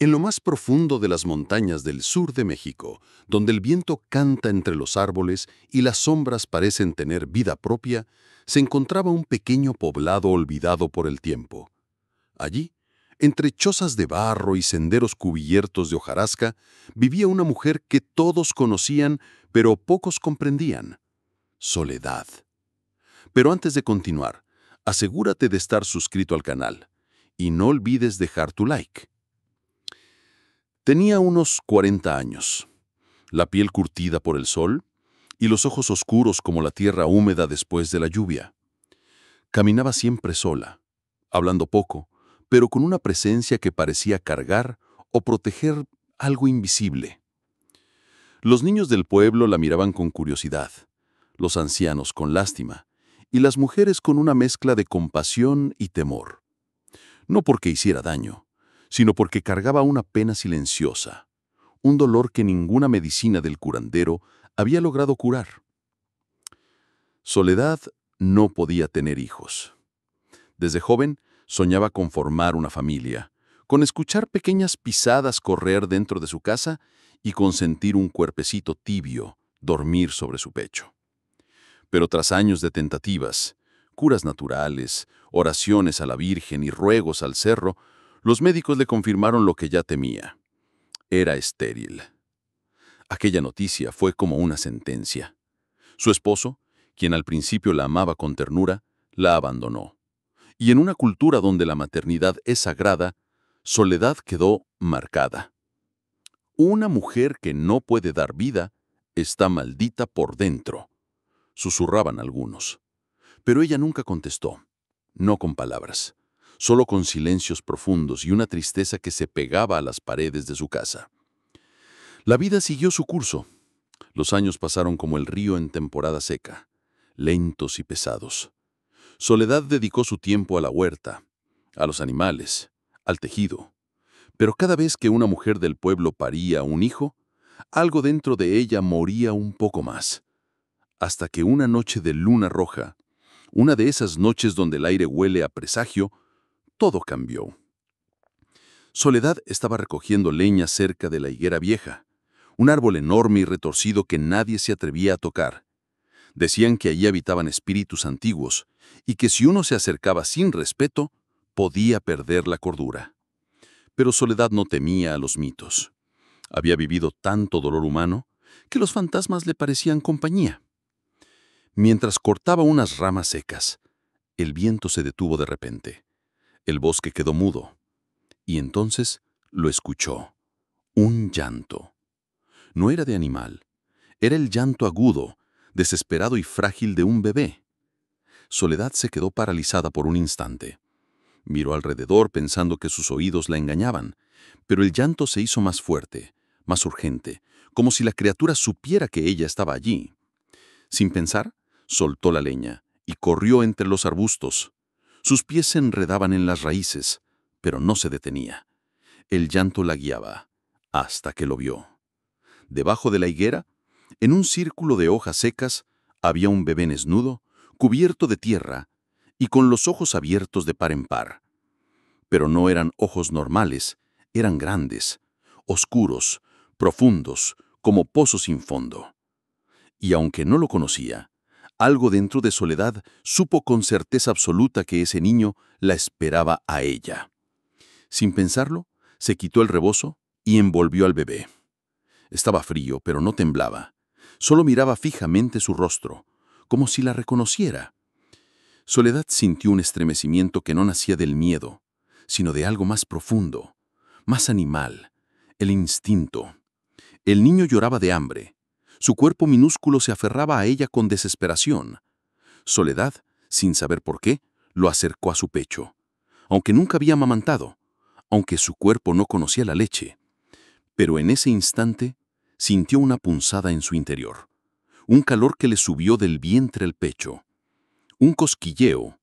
En lo más profundo de las montañas del sur de México, donde el viento canta entre los árboles y las sombras parecen tener vida propia, se encontraba un pequeño poblado olvidado por el tiempo. Allí, entre chozas de barro y senderos cubiertos de hojarasca, vivía una mujer que todos conocían, pero pocos comprendían: Soledad. Pero antes de continuar, asegúrate de estar suscrito al canal y no olvides dejar tu like. Tenía unos 40 años, la piel curtida por el sol y los ojos oscuros como la tierra húmeda después de la lluvia. Caminaba siempre sola, hablando poco, pero con una presencia que parecía cargar o proteger algo invisible. Los niños del pueblo la miraban con curiosidad, los ancianos con lástima, y las mujeres con una mezcla de compasión y temor. No porque hiciera daño, sino porque cargaba una pena silenciosa, un dolor que ninguna medicina del curandero había logrado curar. Soledad no podía tener hijos. Desde joven soñaba con formar una familia, con escuchar pequeñas pisadas correr dentro de su casa y con sentir un cuerpecito tibio dormir sobre su pecho. Pero tras años de tentativas, curas naturales, oraciones a la Virgen y ruegos al cerro, los médicos le confirmaron lo que ya temía: era estéril. Aquella noticia fue como una sentencia. Su esposo, quien al principio la amaba con ternura, la abandonó. Y en una cultura donde la maternidad es sagrada, Soledad quedó marcada. Una mujer que no puede dar vida está maldita por dentro, susurraban algunos. Pero ella nunca contestó, no con palabras, solo con silencios profundos y una tristeza que se pegaba a las paredes de su casa. La vida siguió su curso. Los años pasaron como el río en temporada seca, lentos y pesados. Soledad dedicó su tiempo a la huerta, a los animales, al tejido. Pero cada vez que una mujer del pueblo paría un hijo, algo dentro de ella moría un poco más. Hasta que una noche de luna roja, una de esas noches donde el aire huele a presagio, todo cambió. Soledad estaba recogiendo leña cerca de la higuera vieja, un árbol enorme y retorcido que nadie se atrevía a tocar. Decían que allí habitaban espíritus antiguos y que si uno se acercaba sin respeto, podía perder la cordura. Pero Soledad no temía a los mitos. Había vivido tanto dolor humano que los fantasmas le parecían compañía. Mientras cortaba unas ramas secas, el viento se detuvo de repente. El bosque quedó mudo. Y entonces lo escuchó. Un llanto. No era de animal. Era el llanto agudo, desesperado y frágil de un bebé. Soledad se quedó paralizada por un instante. Miró alrededor pensando que sus oídos la engañaban, pero el llanto se hizo más fuerte, más urgente, como si la criatura supiera que ella estaba allí. Sin pensar, soltó la leña y corrió entre los arbustos. Sus pies se enredaban en las raíces, pero no se detenía. El llanto la guiaba, hasta que lo vio. Debajo de la higuera, en un círculo de hojas secas, había un bebé desnudo, cubierto de tierra y con los ojos abiertos de par en par. Pero no eran ojos normales, eran grandes, oscuros, profundos, como pozos sin fondo. Y aunque no lo conocía, algo dentro de Soledad supo con certeza absoluta que ese niño la esperaba a ella. Sin pensarlo, se quitó el rebozo y envolvió al bebé. Estaba frío, pero no temblaba. Solo miraba fijamente su rostro, como si la reconociera. Soledad sintió un estremecimiento que no nacía del miedo, sino de algo más profundo, más animal, el instinto. El niño lloraba de hambre. Su cuerpo minúsculo se aferraba a ella con desesperación. Soledad, sin saber por qué, lo acercó a su pecho. Aunque nunca había amamantado, aunque su cuerpo no conocía la leche. Pero en ese instante sintió una punzada en su interior, un calor que le subió del vientre al pecho, un cosquilleo,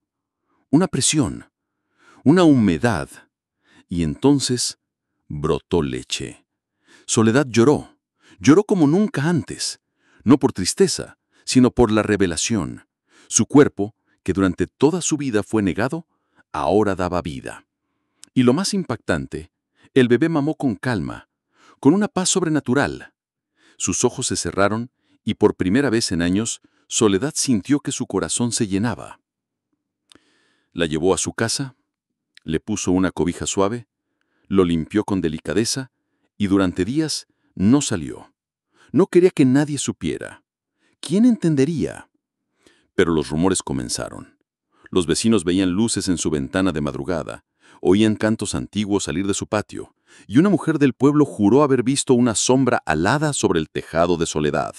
una presión, una humedad, y entonces brotó leche. Soledad lloró, lloró como nunca antes, no por tristeza, sino por la revelación. Su cuerpo, que durante toda su vida fue negado, ahora daba vida. Y lo más impactante El bebé mamó con calma, con una paz sobrenatural. Sus ojos se cerraron y por primera vez en años, Soledad sintió que su corazón se llenaba. La llevó a su casa, le puso una cobija suave, lo limpió con delicadeza y durante días no salió. No quería que nadie supiera. ¿Quién entendería? Pero los rumores comenzaron. Los vecinos veían luces en su ventana de madrugada, oían cantos antiguos salir de su patio, y una mujer del pueblo juró haber visto una sombra alada sobre el tejado de Soledad.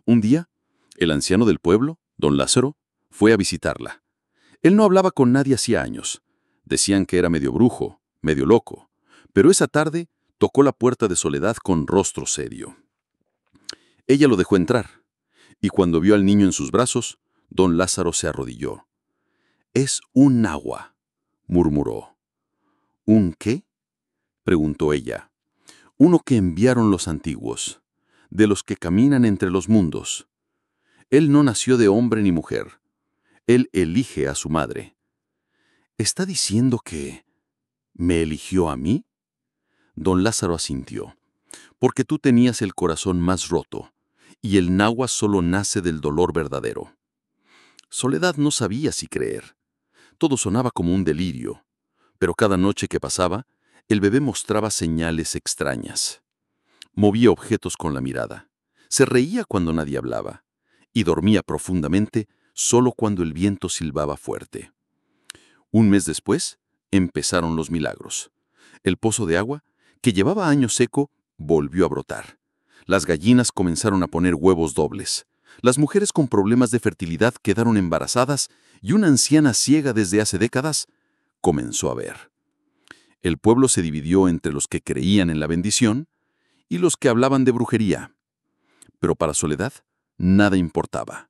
Un día, el anciano del pueblo, don Lázaro, fue a visitarla. Él no hablaba con nadie hacía años. Decían que era medio brujo, medio loco, pero esa tarde tocó la puerta de Soledad con rostro serio. Ella lo dejó entrar, y cuando vio al niño en sus brazos, don Lázaro se arrodilló. «Es un nahua», murmuró. «¿Un qué?», preguntó ella. «Uno que enviaron los antiguos, de los que caminan entre los mundos. Él no nació de hombre ni mujer. Él elige a su madre». «¿Está diciendo que me eligió a mí?». Don Lázaro asintió. «Porque tú tenías el corazón más roto, y el nahua solo nace del dolor verdadero». Soledad no sabía si creer. Todo sonaba como un delirio, pero cada noche que pasaba, el bebé mostraba señales extrañas. Movía objetos con la mirada, se reía cuando nadie hablaba, y dormía profundamente solo cuando el viento silbaba fuerte. Un mes después, empezaron los milagros. El pozo de agua, que llevaba años seco, volvió a brotar. Las gallinas comenzaron a poner huevos dobles. Las mujeres con problemas de fertilidad quedaron embarazadas y una anciana ciega desde hace décadas comenzó a ver. El pueblo se dividió entre los que creían en la bendición y los que hablaban de brujería. Pero para Soledad, nada importaba.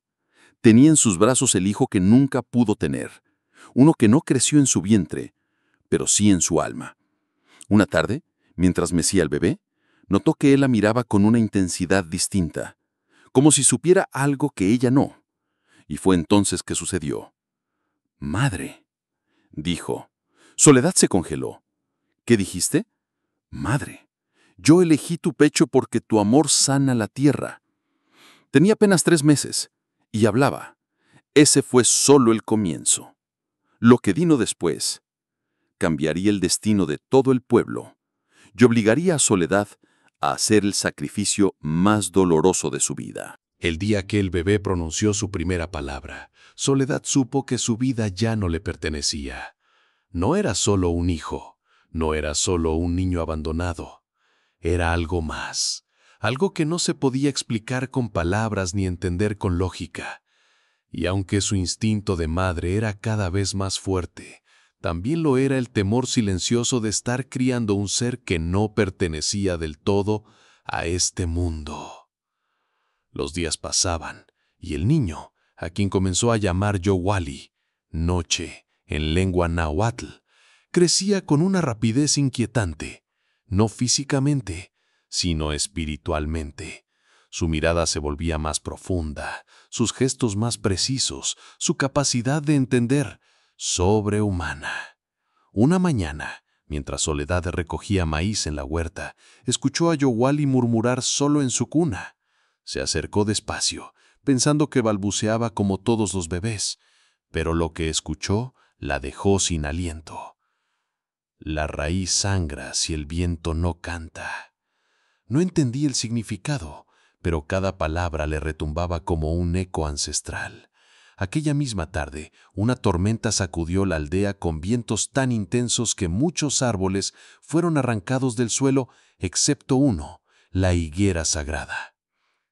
Tenía en sus brazos el hijo que nunca pudo tener, uno que no creció en su vientre, pero sí en su alma. Una tarde, mientras mecía al bebé, notó que él la miraba con una intensidad distinta, como si supiera algo que ella no. Y fue entonces que sucedió. «Madre», dijo. Soledad se congeló. «¿Qué dijiste?». «Madre, yo elegí tu pecho porque tu amor sana la tierra». Tenía apenas 3 meses y hablaba. Ese fue solo el comienzo. Lo que vino después cambiaría el destino de todo el pueblo y obligaría a Soledad a hacer el sacrificio más doloroso de su vida. El día que el bebé pronunció su primera palabra, Soledad supo que su vida ya no le pertenecía. No era solo un hijo, no era solo un niño abandonado. Era algo más, algo que no se podía explicar con palabras ni entender con lógica. Y aunque su instinto de madre era cada vez más fuerte, también lo era el temor silencioso de estar criando un ser que no pertenecía del todo a este mundo. Los días pasaban, y el niño, a quien comenzó a llamar Yowali, noche, en lengua náhuatl, crecía con una rapidez inquietante, no físicamente, sino espiritualmente. Su mirada se volvía más profunda, sus gestos más precisos, su capacidad de entender sobrehumana. Una mañana, mientras Soledad recogía maíz en la huerta, escuchó a Yowali murmurar solo en su cuna. Se acercó despacio, pensando que balbuceaba como todos los bebés, pero lo que escuchó la dejó sin aliento. La raíz sangra si el viento no canta. No entendí el significado, pero cada palabra le retumbaba como un eco ancestral. Aquella misma tarde, una tormenta sacudió la aldea con vientos tan intensos que muchos árboles fueron arrancados del suelo, excepto uno, la higuera sagrada.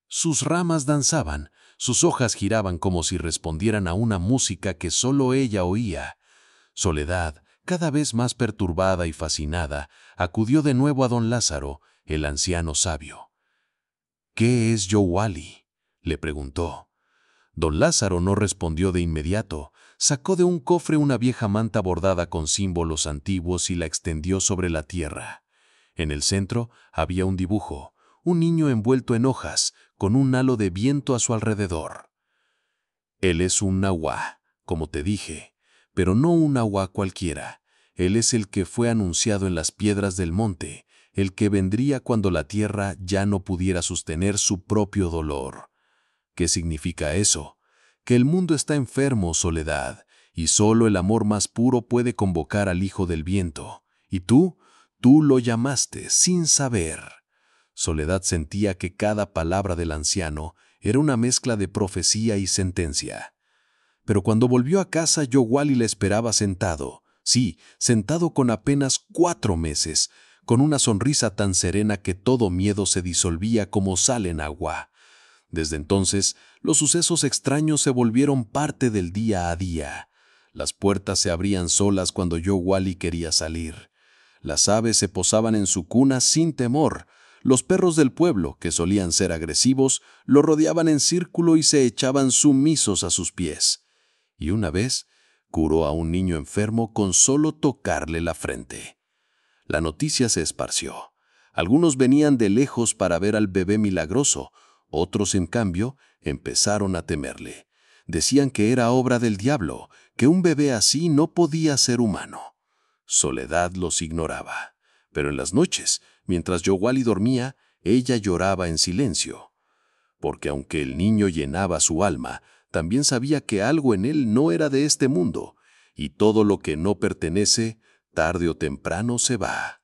Sus ramas danzaban, sus hojas giraban como si respondieran a una música que solo ella oía. Soledad, cada vez más perturbada y fascinada, acudió de nuevo a don Lázaro, el anciano sabio. «¿Qué es Yowali?», le preguntó. Don Lázaro no respondió de inmediato. Sacó de un cofre una vieja manta bordada con símbolos antiguos y la extendió sobre la tierra. En el centro había un dibujo, un niño envuelto en hojas, con un halo de viento a su alrededor. «Él es un nahua, como te dije, pero no un nahua cualquiera. Él es el que fue anunciado en las piedras del monte, el que vendría cuando la tierra ya no pudiera sostener su propio dolor. ¿Qué significa eso? Que el mundo está enfermo, Soledad, y solo el amor más puro puede convocar al Hijo del Viento. Y tú lo llamaste sin saber. Soledad sentía que cada palabra del anciano era una mezcla de profecía y sentencia. Pero cuando volvió a casa, Yowali le esperaba sentado. Sí, sentado con apenas 4 meses, con una sonrisa tan serena que todo miedo se disolvía como sal en agua. Desde entonces, los sucesos extraños se volvieron parte del día a día. Las puertas se abrían solas cuando Yowali quería salir. Las aves se posaban en su cuna sin temor. Los perros del pueblo, que solían ser agresivos, lo rodeaban en círculo y se echaban sumisos a sus pies. Y una vez, curó a un niño enfermo con solo tocarle la frente. La noticia se esparció. Algunos venían de lejos para ver al bebé milagroso. Otros, en cambio, empezaron a temerle. Decían que era obra del diablo, que un bebé así no podía ser humano. Soledad los ignoraba. Pero en las noches, mientras Yowali dormía, ella lloraba en silencio. Porque aunque el niño llenaba su alma, también sabía que algo en él no era de este mundo, y todo lo que no pertenece, tarde o temprano se va.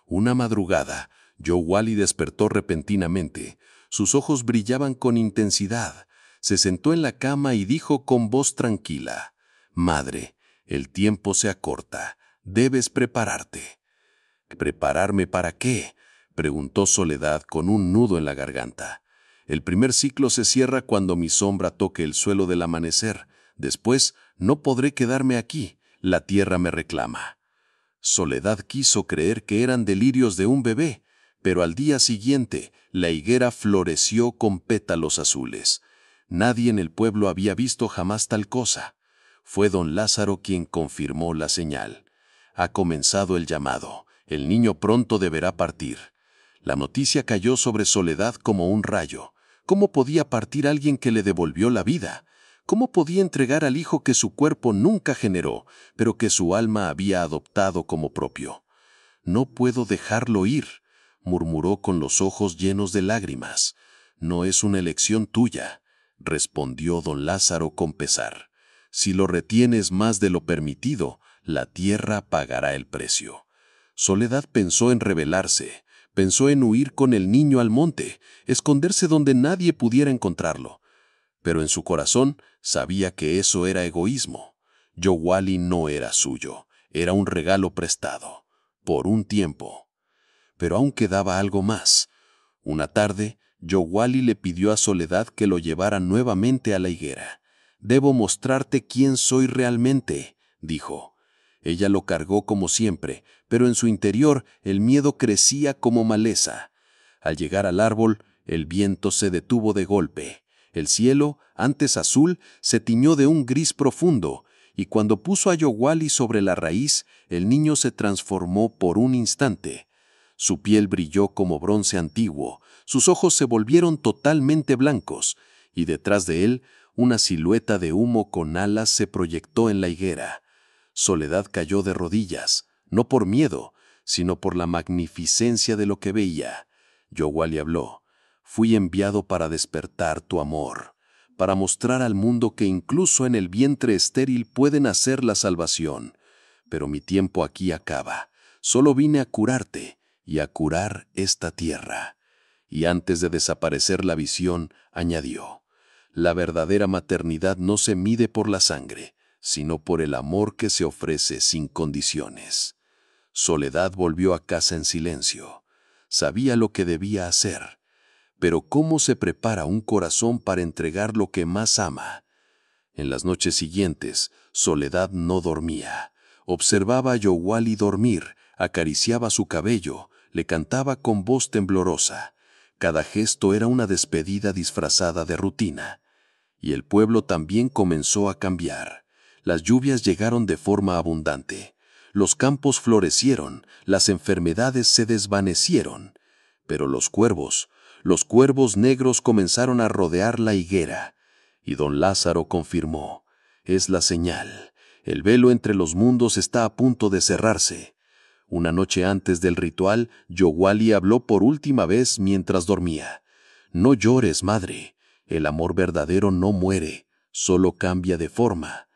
Una madrugada, Yowali despertó repentinamente. Sus ojos brillaban con intensidad. Se sentó en la cama y dijo con voz tranquila: «Madre, el tiempo se acorta. Debes prepararte». «¿Prepararme para qué?», preguntó Soledad con un nudo en la garganta. «El primer ciclo se cierra cuando mi sombra toque el suelo del amanecer. Después no podré quedarme aquí. La tierra me reclama». Soledad quiso creer que eran delirios de un bebé, pero al día siguiente la higuera floreció con pétalos azules. Nadie en el pueblo había visto jamás tal cosa. Fue don Lázaro quien confirmó la señal. Ha comenzado el llamado. El niño pronto deberá partir. La noticia cayó sobre Soledad como un rayo. ¿Cómo podía partir alguien que le devolvió la vida? ¿Cómo podía entregar al hijo que su cuerpo nunca generó, pero que su alma había adoptado como propio? «No puedo dejarlo ir», murmuró con los ojos llenos de lágrimas. «No es una elección tuya», respondió don Lázaro con pesar. «Si lo retienes más de lo permitido, la tierra pagará el precio». Soledad pensó en rebelarse, pensó en huir con el niño al monte, esconderse donde nadie pudiera encontrarlo. Pero en su corazón sabía que eso era egoísmo. Yowali no era suyo, era un regalo prestado, por un tiempo. Pero aún quedaba algo más. Una tarde, Yowali le pidió a Soledad que lo llevara nuevamente a la higuera. «Debo mostrarte quién soy realmente», dijo. Ella lo cargó como siempre, pero en su interior el miedo crecía como maleza. Al llegar al árbol, el viento se detuvo de golpe. El cielo, antes azul, se tiñó de un gris profundo, y cuando puso a Yowali sobre la raíz, el niño se transformó por un instante. Su piel brilló como bronce antiguo, sus ojos se volvieron totalmente blancos, y detrás de él, una silueta de humo con alas se proyectó en la higuera. Soledad cayó de rodillas, no por miedo, sino por la magnificencia de lo que veía. Yowali habló: «Fui enviado para despertar tu amor, para mostrar al mundo que incluso en el vientre estéril puede nacer la salvación. Pero mi tiempo aquí acaba. Solo vine a curarte y a curar esta tierra». Y antes de desaparecer la visión, añadió: «La verdadera maternidad no se mide por la sangre, sino por el amor que se ofrece sin condiciones». Soledad volvió a casa en silencio. Sabía lo que debía hacer. Pero ¿cómo se prepara un corazón para entregar lo que más ama? En las noches siguientes, Soledad no dormía. Observaba a Yowali dormir, acariciaba su cabello, le cantaba con voz temblorosa. Cada gesto era una despedida disfrazada de rutina. Y el pueblo también comenzó a cambiar. Las lluvias llegaron de forma abundante. Los campos florecieron, las enfermedades se desvanecieron. Pero los cuervos negros comenzaron a rodear la higuera. Y don Lázaro confirmó: «Es la señal, El velo entre los mundos está a punto de cerrarse. Una noche antes del ritual, Yowali habló por última vez mientras dormía. No llores, madre. El amor verdadero no muere, solo cambia de forma.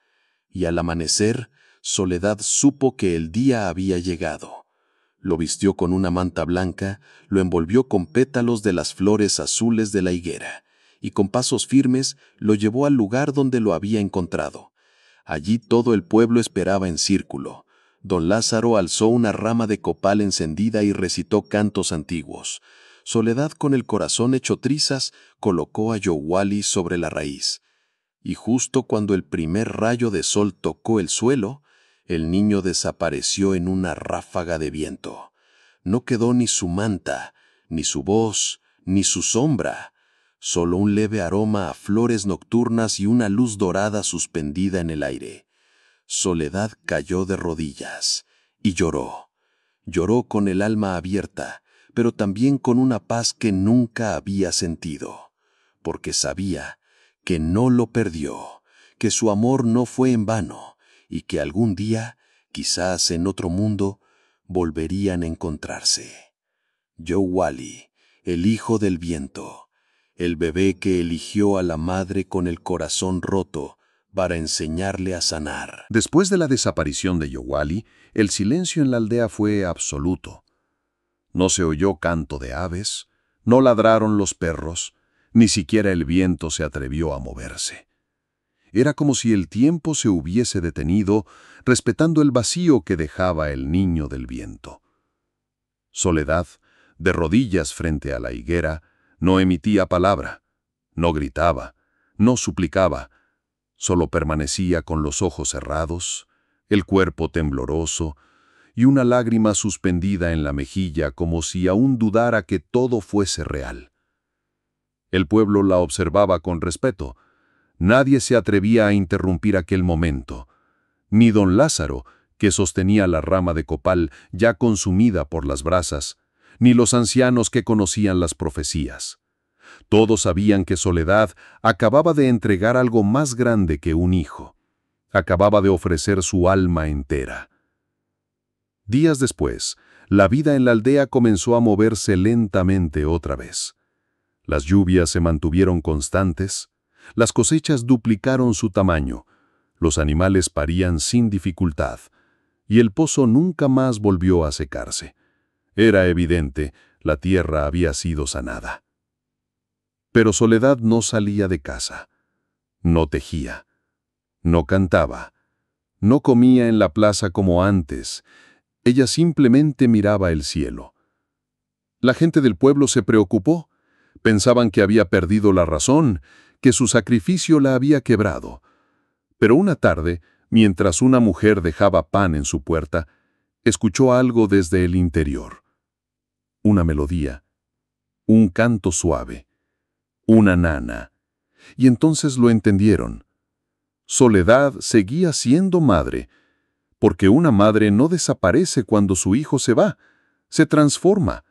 Y al amanecer, Soledad supo que el día había llegado. Lo vistió con una manta blanca, lo envolvió con pétalos de las flores azules de la higuera, y con pasos firmes lo llevó al lugar donde lo había encontrado. Allí todo el pueblo esperaba en círculo. Don Lázaro alzó una rama de copal encendida y recitó cantos antiguos. Soledad, con el corazón hecho trizas, colocó a Yowali sobre la raíz. Y justo cuando el primer rayo de sol tocó el suelo, el niño desapareció en una ráfaga de viento. No quedó ni su manta, ni su voz, ni su sombra, solo un leve aroma a flores nocturnas y una luz dorada suspendida en el aire. Soledad cayó de rodillas y lloró. Lloró con el alma abierta, pero también con una paz que nunca había sentido, porque sabía que no lo perdió, que su amor no fue en vano, y que algún día, quizás en otro mundo, volverían a encontrarse. Yowali, el hijo del viento, el bebé que eligió a la madre con el corazón roto para enseñarle a sanar. Después de la desaparición de Yowali, el silencio en la aldea fue absoluto. No se oyó canto de aves, no ladraron los perros, ni siquiera el viento se atrevió a moverse. Era como si el tiempo se hubiese detenido, respetando el vacío que dejaba el niño del viento. Soledad, de rodillas frente a la higuera, no emitía palabra, no gritaba, no suplicaba, solo permanecía con los ojos cerrados, el cuerpo tembloroso y una lágrima suspendida en la mejilla como si aún dudara que todo fuese real. El pueblo la observaba con respeto. Nadie se atrevía a interrumpir aquel momento. Ni don Lázaro, que sostenía la rama de copal ya consumida por las brasas, ni los ancianos que conocían las profecías. Todos sabían que Soledad acababa de entregar algo más grande que un hijo. Acababa de ofrecer su alma entera. Días después, la vida en la aldea comenzó a moverse lentamente otra vez. Las lluvias se mantuvieron constantes, las cosechas duplicaron su tamaño, los animales parían sin dificultad, y el pozo nunca más volvió a secarse. Era evidente, la tierra había sido sanada. Pero Soledad no salía de casa, no tejía, no cantaba, no comía en la plaza como antes. Ella simplemente miraba el cielo. La gente del pueblo se preocupó. Pensaban que había perdido la razón, que su sacrificio la había quebrado. Pero una tarde, mientras una mujer dejaba pan en su puerta, escuchó algo desde el interior. Una melodía, un canto suave, una nana. Y entonces lo entendieron. Soledad seguía siendo madre, porque una madre no desaparece cuando su hijo se va, se transforma.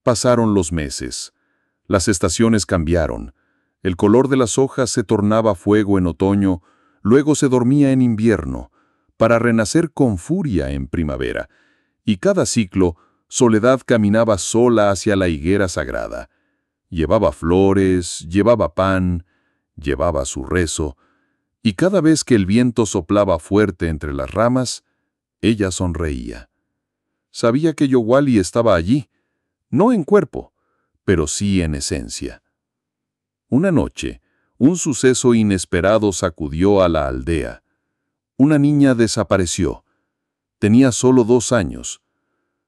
Pasaron los meses. Las estaciones cambiaron. El color de las hojas se tornaba fuego en otoño, luego se dormía en invierno, para renacer con furia en primavera. Y cada ciclo, Soledad caminaba sola hacia la higuera sagrada. Llevaba flores, llevaba pan, llevaba su rezo, y cada vez que el viento soplaba fuerte entre las ramas, ella sonreía. Sabía que Yowali estaba allí, no en cuerpo, pero sí en esencia. Una noche, un suceso inesperado sacudió a la aldea. Una niña desapareció. Tenía solo 2 años.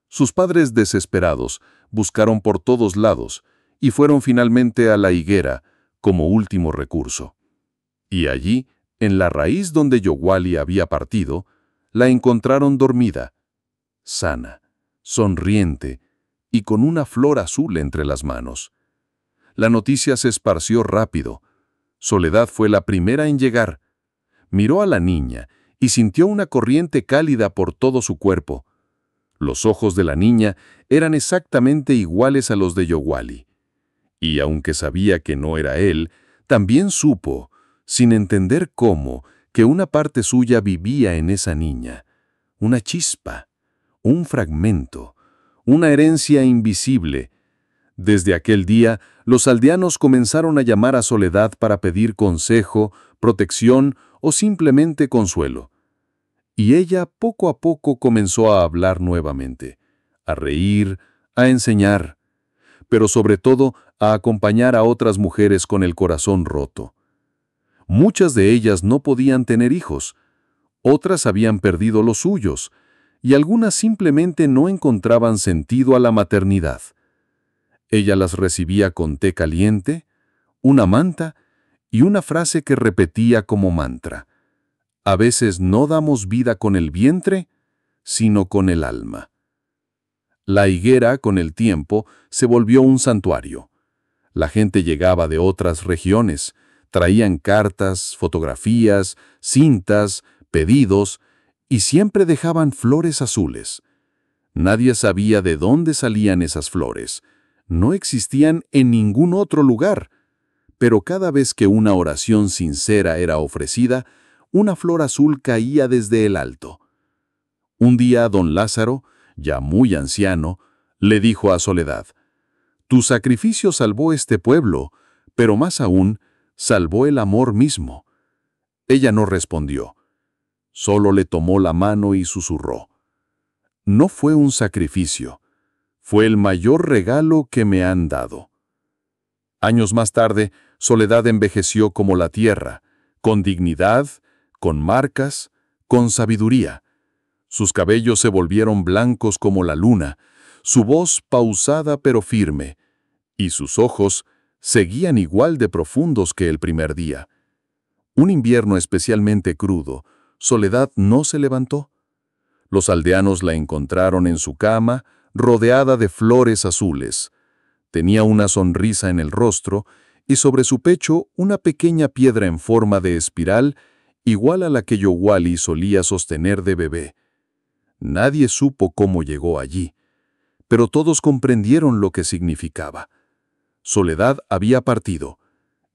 Sus padres, desesperados, buscaron por todos lados y fueron finalmente a la higuera como último recurso. Y allí, en la raíz donde Yowali había partido, la encontraron dormida, sana, sonriente y con una flor azul entre las manos. La noticia se esparció rápido. Soledad fue la primera en llegar. Miró a la niña y sintió una corriente cálida por todo su cuerpo. Los ojos de la niña eran exactamente iguales a los de Yowali. Y aunque sabía que no era él, también supo, sin entender cómo, que una parte suya vivía en esa niña, una chispa, un fragmento, una herencia invisible. Desde aquel día, los aldeanos comenzaron a llamar a Soledad para pedir consejo, protección o simplemente consuelo. Y ella poco a poco comenzó a hablar nuevamente, a reír, a enseñar, pero sobre todo a acompañar a otras mujeres con el corazón roto. Muchas de ellas no podían tener hijos, otras habían perdido los suyos, y algunas simplemente no encontraban sentido a la maternidad. Ella las recibía con té caliente, una manta y una frase que repetía como mantra: a veces no damos vida con el vientre, sino con el alma. La higuera, con el tiempo, se volvió un santuario. La gente llegaba de otras regiones, traían cartas, fotografías, cintas, pedidos, y siempre dejaban flores azules. Nadie sabía de dónde salían esas flores. No existían en ningún otro lugar. Pero cada vez que una oración sincera era ofrecida, una flor azul caía desde el alto. Un día don Lázaro, ya muy anciano, le dijo a Soledad: «Tu sacrificio salvó este pueblo, pero más aún, salvó el amor mismo». Ella no respondió. Solo le tomó la mano y susurró: «No fue un sacrificio, fue el mayor regalo que me han dado». Años más tarde, Soledad envejeció como la tierra, con dignidad, con marcas, con sabiduría. Sus cabellos se volvieron blancos como la luna, su voz pausada pero firme, y sus ojos seguían igual de profundos que el primer día. Un invierno especialmente crudo, Soledad no se levantó. Los aldeanos la encontraron en su cama, rodeada de flores azules. Tenía una sonrisa en el rostro y sobre su pecho una pequeña piedra en forma de espiral, igual a la que Yowali solía sostener de bebé. Nadie supo cómo llegó allí, pero todos comprendieron lo que significaba. Soledad había partido,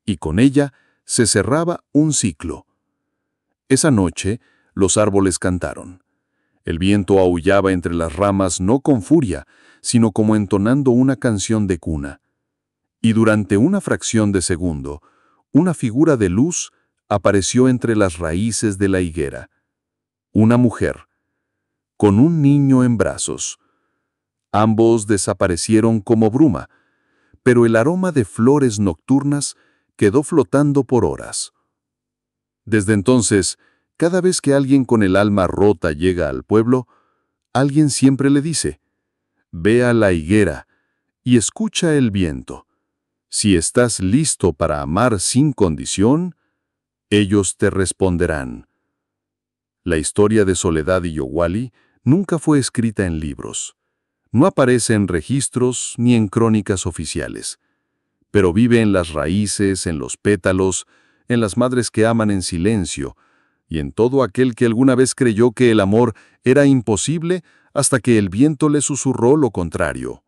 y con ella se cerraba un ciclo. Esa noche, los árboles cantaron. El viento aullaba entre las ramas no con furia, sino como entonando una canción de cuna. Y durante una fracción de segundo, una figura de luz apareció entre las raíces de la higuera. Una mujer, con un niño en brazos. Ambos desaparecieron como bruma, pero el aroma de flores nocturnas quedó flotando por horas. Desde entonces, cada vez que alguien con el alma rota llega al pueblo, alguien siempre le dice: «Ve a la higuera y escucha el viento. Si estás listo para amar sin condición, ellos te responderán». La historia de Soledad y Yowali nunca fue escrita en libros. No aparece en registros ni en crónicas oficiales, pero vive en las raíces, en los pétalos, en las madres que aman en silencio, y en todo aquel que alguna vez creyó que el amor era imposible hasta que el viento le susurró lo contrario.